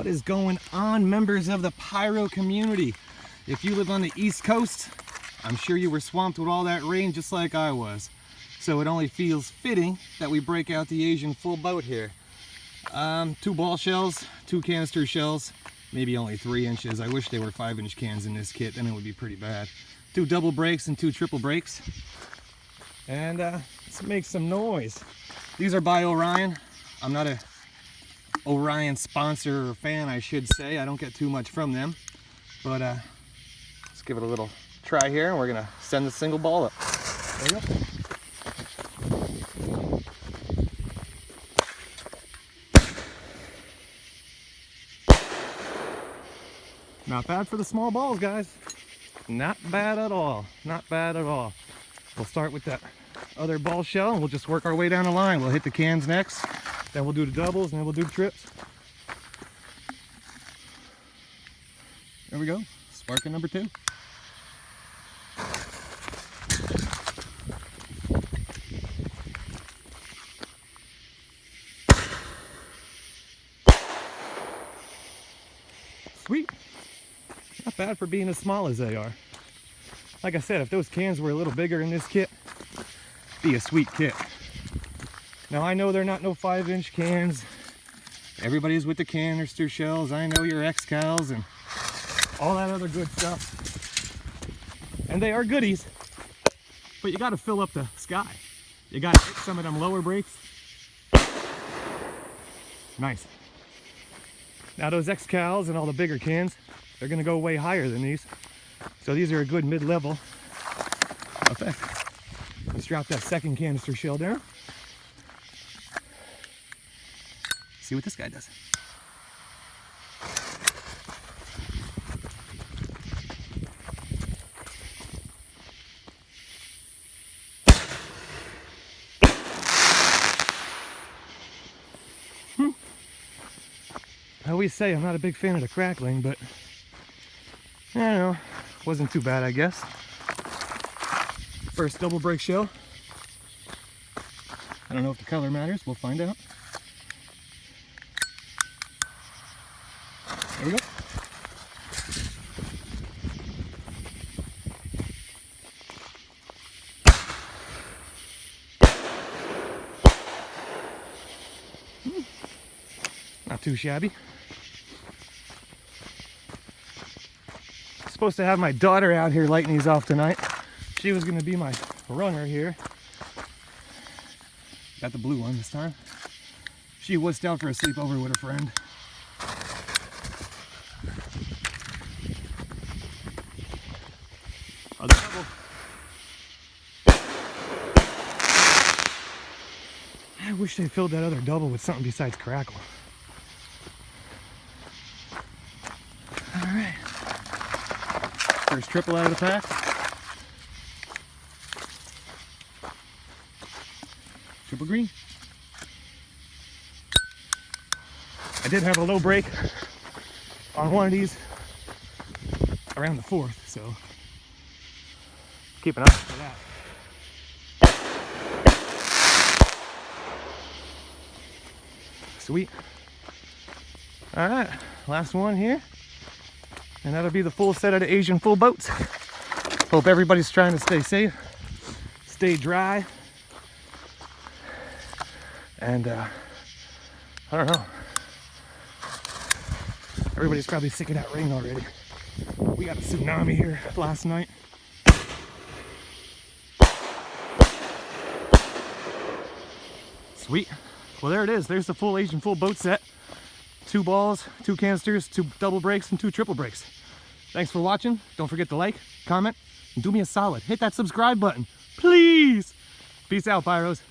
What is going on, members of the pyro community? If you live on the East Coast, I'm sure you were swamped with all that rain just like I was. So it only feels fitting that we break out the Asian full boat here. 2 ball shells, 2 canister shells, maybe only 3 inches. I wish they were 5-inch cans in this kit, then it would be pretty bad. 2 double brakes and 2 triple brakes. And let's make some noise. These are by Orion. I'm not a Orion sponsor or fan, I should say. I don't get too much from them. But let's give it a little try here, and we're gonna send the single ball up. There we go. Not bad for the small balls, guys. Not bad at all. Not bad at all. We'll start with that other ball shell and we'll just work our way down the line. We'll hit the cans next, then we'll do the doubles, and then we'll do the trips. There we go. Sparking number 2. Sweet. Not bad for being as small as they are. Like I said, if those cans were a little bigger in this kit, it'd be a sweet kit. Now I know they're not no 5-inch cans. Everybody's with the canister shells. I know your X-Cals and all that other good stuff. And they are goodies, but you gotta fill up the sky. You gotta hit some of them lower brakes. Nice. Now those X-Cals and all the bigger cans, they're gonna go way higher than these. So these are a good mid-level effect. Let's drop that second canister shell down. See what this guy does. I always say I'm not a big fan of the crackling, but I don't know, wasn't too bad, I guess. First double brake shell. I don't know if the color matters, we'll find out. There we go. Not too shabby. Supposed to have my daughter out here lighting these off tonight. She was going to be my runner here. Got the blue one this time. She was out for a sleepover with a friend. A double. I wish they filled that other double with something besides crackle. Alright. First triple out of the pack. Triple green. I did have a low brake on one of these around the 4th, so keep an eye for that. Sweet. All right, last one here. And that'll be the full set of the Asian full boats. Hope everybody's trying to stay safe, stay dry. And I don't know. Everybody's probably sick of that rain already. We got a tsunami here last night. Sweet. Well, there it is. There's the full Asian full boat set. 2 balls, 2 canisters, 2 double brakes, and 2 triple brakes. Thanks for watching. Don't forget to like, comment, and do me a solid. Hit that subscribe button, please. Peace out, Pyros.